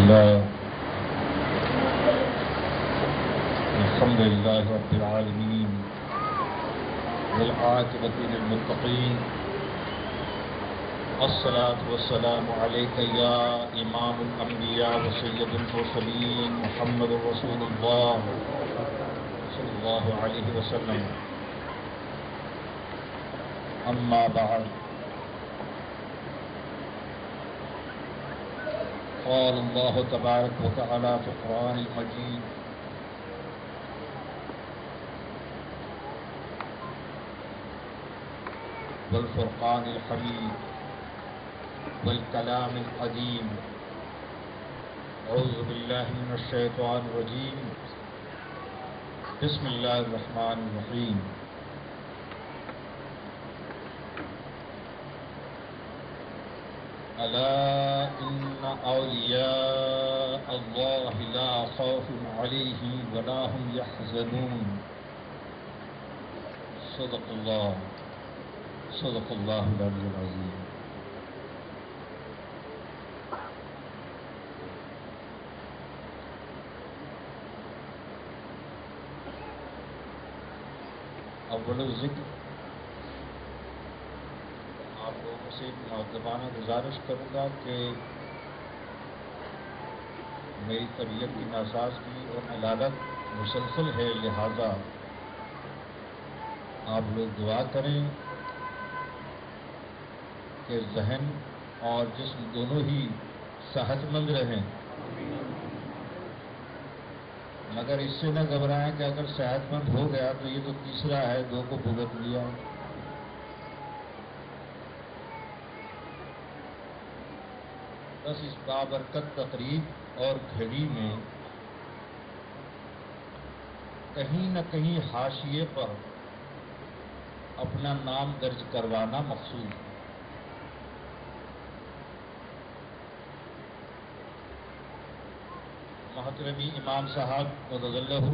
لله الحمد لله رب العالمين والعاقبة للمتقين الصلاة والسلام عليك يا إمام الأنبياء وسيد المرسلين محمد رسول الله صلى الله عليه وسلم أما بعد قال الله تبارك وتعالى في القرآن المجيد والفرقان الحميد والكلام القديم أعوذ بالله من الشيطان الرجيم بسم الله الرحمن الرحيم ألا إن أولياء الله لا خوف عليهم ولا هم يحزنون صدق الله العلي العظيم. اول ذکر آپ لوگوں سے مؤدبانہ گزارش کروں گا کہ میری طبیعت کی ناسازگی اور علالت مسلسل ہے، لہذا آپ لوگ دعا کریں کہ ذہن اور جسم دونوں ہی صحت مند رہیں، مگر اس سے نہ گھبرائیں کہ اگر صحت مند ہو گیا تو یہ تو تیسرا ہے، دو کو بھگت لیا۔ بس اس بابرکت تقریب اور گھڑی میں کہیں نہ کہیں حاشیے پر اپنا نام درج کروانا مقصود ہے۔ محترمی امام صاحب مدد اللہ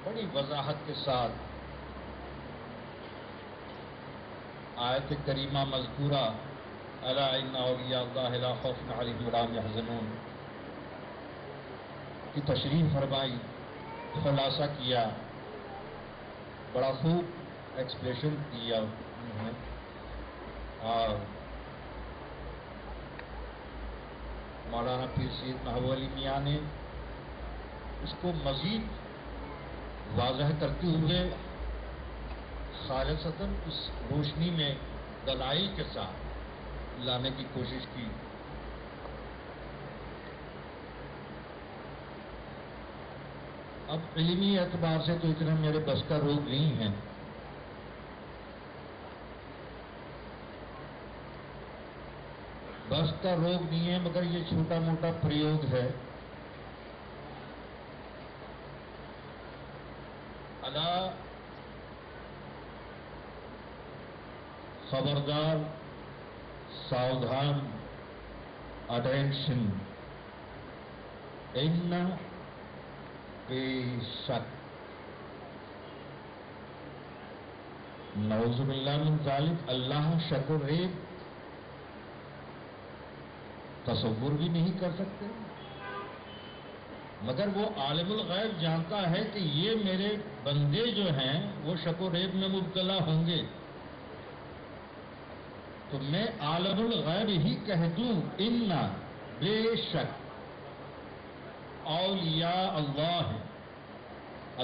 بڑی وضاحت کے ساتھ آیت کریمہ مذکورہ الا ان اولیاء اللہ لا خوف علیہم ولا هم یحزنون کی تشریح فرمائی، خلاصہ کیا، بڑا خوب ایکسپریشن دیا انہوں نے، اور مولانا پیر سید محبوب علی میاں نے اس کو مزید واضح کرتے ہوئے خالصتاً اس روشنی میں دلائل کے ساتھ لانے کی کوشش کی۔ اب علمی اعتبار سے تو اتنا میرے بس کا روگ نہیں ہے، بس کا روگ نہیں ہے، مگر یہ چھوٹا موٹا پریوگ ہے۔ الا خبردار، ساودھان، اٹینشن، ان بے شک، نعوذ باللہ من ذالک، اللہ شک و ریب تصور بھی نہیں کر سکتے، مگر وہ عالم الغیب جانتا ہے کہ یہ میرے بندے جو ہیں وہ شک و ریب میں مبتلا ہوں گے، تو میں عالم الغیب ہی کہہ دوں ان بے شک اولیاء اللہ،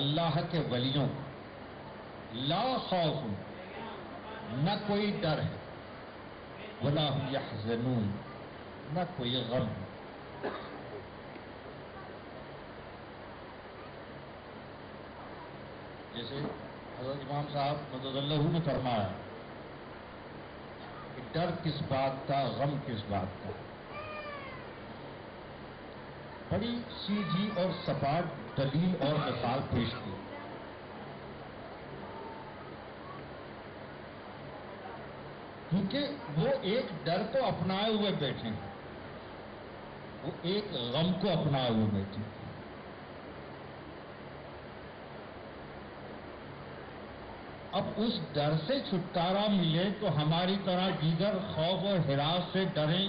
اللہ کے ولیوں کو، لا خوف، نہ کوئی ڈر ہے، ولا هم یحزنون، نہ کوئی غم ہے۔ جیسے حضرت امام صاحب مدد اللہ نے فرمایا کہ ڈر کس بات کا، غم کس بات کا، بڑی سیدھی اور سپاٹ دلیل اور مثال پیش کی۔ کیونکہ وہ ایک ڈر کو اپنائے ہوئے بیٹھے ہیں، وہ ایک غم کو اپنائے ہوئے بیٹھے ہیں۔ اب اس ڈر سے چھٹکارا ملے تو ہماری طرح دیگر خوف اور ہراس سے ڈریں،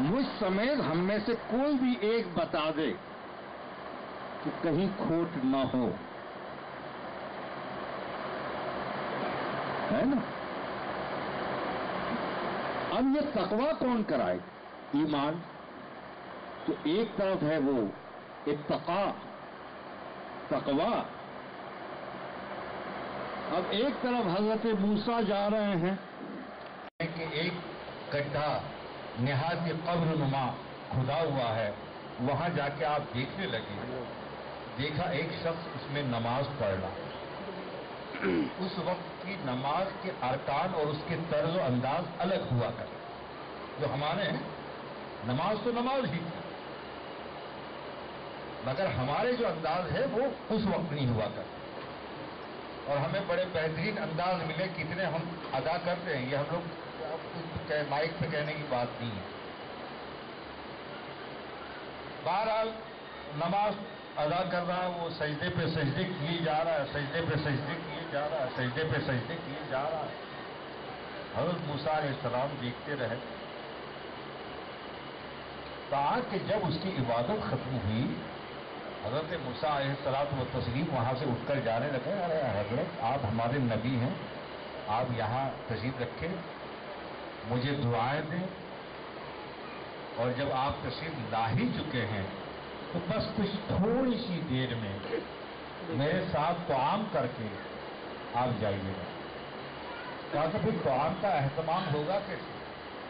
مجھ سمیت ہم میں سے کوئی بھی ایک بتا دے کہ کہیں کھوٹ نہ ہو، ہے نا؟ اب یہ تقویٰ کون کرائے؟ ایمان تو ایک طرف ہے وہ اتقا، تقویٰ، اب ایک طرف حضرت موسیٰ جا رہے ہیں کہ ایک گڈھا نہایت قبر نما کھدا ہوا ہے، وہاں جا کے آپ دیکھنے لگے، دیکھا ایک شخص اس میں نماز پڑھ رہا، اس وقت کی نماز کے ارکان اور اس کے طرز و انداز الگ ہوا کرتے، جو ہمارے ہیں نماز تو نماز ہی تھی، مگر ہمارے جو انداز ہے وہ اس وقت نہیں ہوا کرتے، اور ہمیں بڑے بہترین انداز ملے، کتنے ہم ادا کرتے ہیں، یہ ہم لوگ مائک پہ کہنے کی بات نہیں ہے۔ بہرحال نماز ادا کر رہا ہے، وہ سجدے پہ سجدے کیے جا رہا ہے، سجدے پہ سجدے کیے جا رہا ہے، سجدے پہ سجدے کیے جا رہا ہے۔ حضرت موسیٰ علیہ السلام دیکھتے رہے، تاکہ جب اس کی عبادت ختم ہوئی، حضرت موسیٰ علیہ السلام و تسلیم وہاں سے اٹھ کر جانے لگے، ارے حضرت آپ ہمارے نبی ہیں، آپ یہاں تشریف رکھیں، مجھے دعائیں دیں، اور جب آپ تشریف لا ہی چکے ہیں تو بس کچھ تھوڑی سی دیر میں میرے ساتھ طعام کر کے آپ جائیے گا۔ کہا کہ پھر طعام کا اہتمام ہوگا کیسے،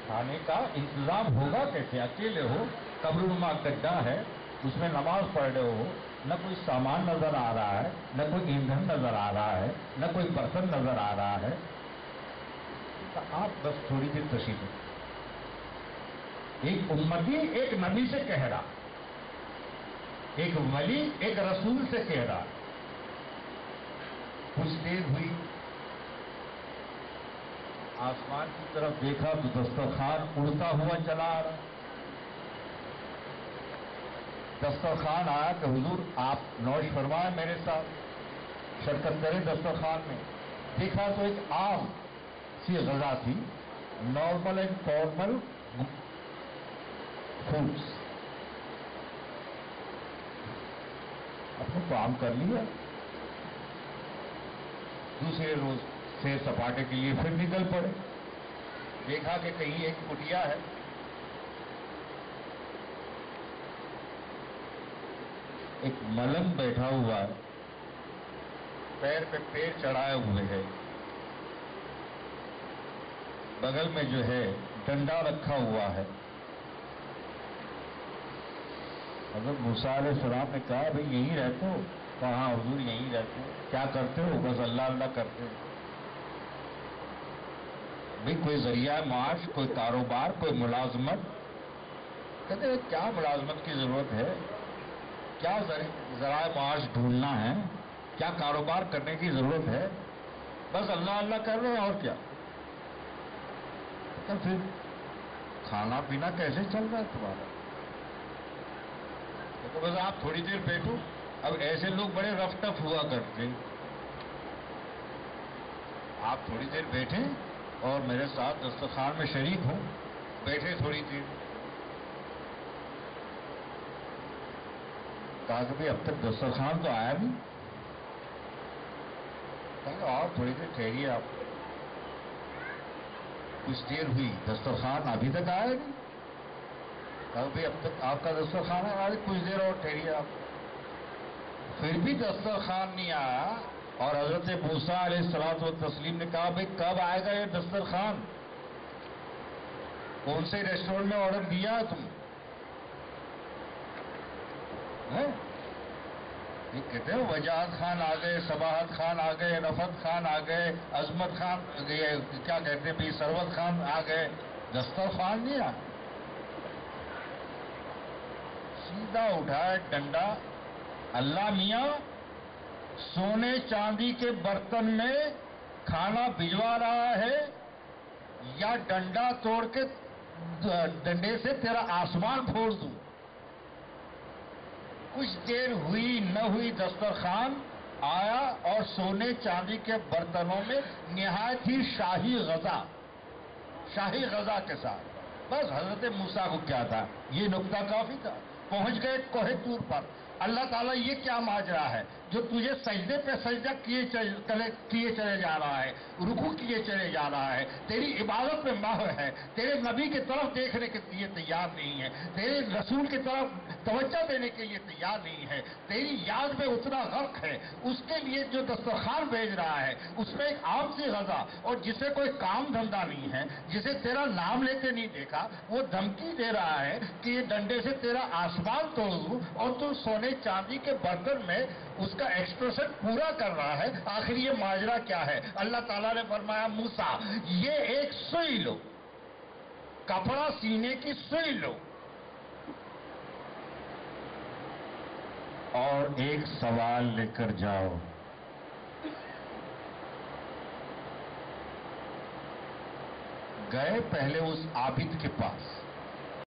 کھانے کا انتظام ہوگا کیسے، اکیلے ہو، قبر نما گڈھا ہے، اس میں نماز پڑھ رہے ہو، نہ کوئی سامان نظر آ رہا ہے، نہ کوئی ایندھن نظر آ رہا ہے، نہ کوئی برتن نظر آ رہا ہے، تو آپ بس تھوڑی دیر تشریف رکھیں۔ ایک امتی ایک نبی سے کہہ رہا، ایک ولی ایک رسول سے کہہ رہا۔ کچھ دیر ہوئی، آسمان کی طرف دیکھا تو دسترخوان اڑتا ہوا چلا آ رہا۔ دسترخوان آیا کہ حضور آپ نوش فرمائیں، میرے ساتھ شرکت کریں دسترخوان میں۔ دیکھا تو ایک عام سی غذا تھی، نارمل اینڈ فارمل فوڈس، اپنے کام کر لیا۔ دوسرے روز سیر سپاٹے کے لیے پھر نکل پڑے، دیکھا کہ کہیں ایک کٹیا ہے، ایک ملنگ بیٹھا ہوا ہے، پیر پہ پیر چڑھائے ہوئے ہے، بغل میں جو ہے ڈنڈا رکھا ہوا ہے۔ حضرت موسیٰ علیہ السلام نے کہا بھئی یہیں رہتے ہو؟ کہا ہاں حضور یہیں رہتے ہو۔ کیا کرتے ہو؟ بس اللہ اللہ کرتے ہو۔ بھئی کوئی ذریعہ معاش، کوئی کاروبار، کوئی ملازمت؟ کہتے ہیں کیا ملازمت کی ضرورت ہے، کیا ذرائع معاش ڈھونڈنا ہے، کیا کاروبار کرنے کی ضرورت ہے، بس اللہ اللہ کر رہے ہیں اور کیا۔ تو پھر کھانا پینا کیسے چل رہا ہے تمہارا؟ تو بس آپ تھوڑی دیر بیٹھو۔ اب ایسے لوگ بڑے رف ٹف ہوا کرتے، آپ تھوڑی دیر بیٹھیں اور میرے ساتھ دسترخوان میں شریک ہوں۔ بیٹھے تھوڑی دیر، کہا کہ بھئی اب تک دسترخوان تو آیا نہیں، کہا اور تھوڑی دیر ٹھہریے آپ۔ کچھ دیر ہوئی، دسترخوان ابھی تک آیا نہیں، کہا بھئی اب تک آپ کا دسترخوان آیا، کچھ دیر اور ٹھہریے آپ۔ پھر بھی دسترخوان نہیں آیا، اور حضرت موسیٰ علیہ الصلوۃ والتسلیم نے کہا بھئی کب آئے گا یہ دسترخوان؟ کون سے ریسٹورنٹ میں آرڈر دیا ہے تم؟ یہ کہتے ہیں وجاہت خان آ گئے، صباحت خان آ گئے، رفت خان آ گئے، عظمت خان، کیا کہتے ہیں بھی ثروت خان آ گئے، دسترخوان نہیں آ۔ سیدھا اٹھائے ڈنڈا، اللہ میاں سونے چاندی کے برتن میں کھانا بھجوا رہا ہے یا ڈنڈا توڑ کے ڈنڈے سے تیرا آسمان پھوڑ دوں؟ کچھ دیر ہوئی نہ ہوئی، دسترخوان آیا اور سونے چاندی کے برتنوں میں نہایت ہی شاہی غذا کے ساتھ بس حضرت موسیٰ کو کیا تھا، یہ نقطہ کافی تھا. پہنچ گئے کوہ طور پر. اللہ تعالیٰ یہ کیا ماجرا ہے جو تجھے سجدے پہ سجدہ کیے چلے جا رہا ہے، رکوع کیے چلے جا رہا ہے، تیری عبادت میں ماہر ہے، تیرے نبی کی طرف دیکھنے کے لیے تیار نہیں ہے، تیرے رسول کی طرف توجہ دینے کے لیے تیار نہیں ہے، تیری یاد میں اتنا غرق ہے. اس کے لیے جو دسترخوان بھیج رہا ہے اس میں ایک عام سی غذا، اور جسے کوئی کام دھندا نہیں ہے، جسے تیرا نام لیتے نہیں دیکھا، وہ دھمکی دے رہا ہے کہ یہ ڈنڈے سے تیرا آسمان توڑ دوں، اور تو سونے چاندی کے برتن میں اس کا ایکسپریشن پورا کر رہا ہے. آخر یہ ماجرا کیا ہے؟ اللہ تعالیٰ نے فرمایا موسیٰ یہ ایک سوئی لو، کپڑا سینے کی سوئی لو، اور ایک سوال لے کر جاؤ. گئے پہلے اس عابد کے پاس.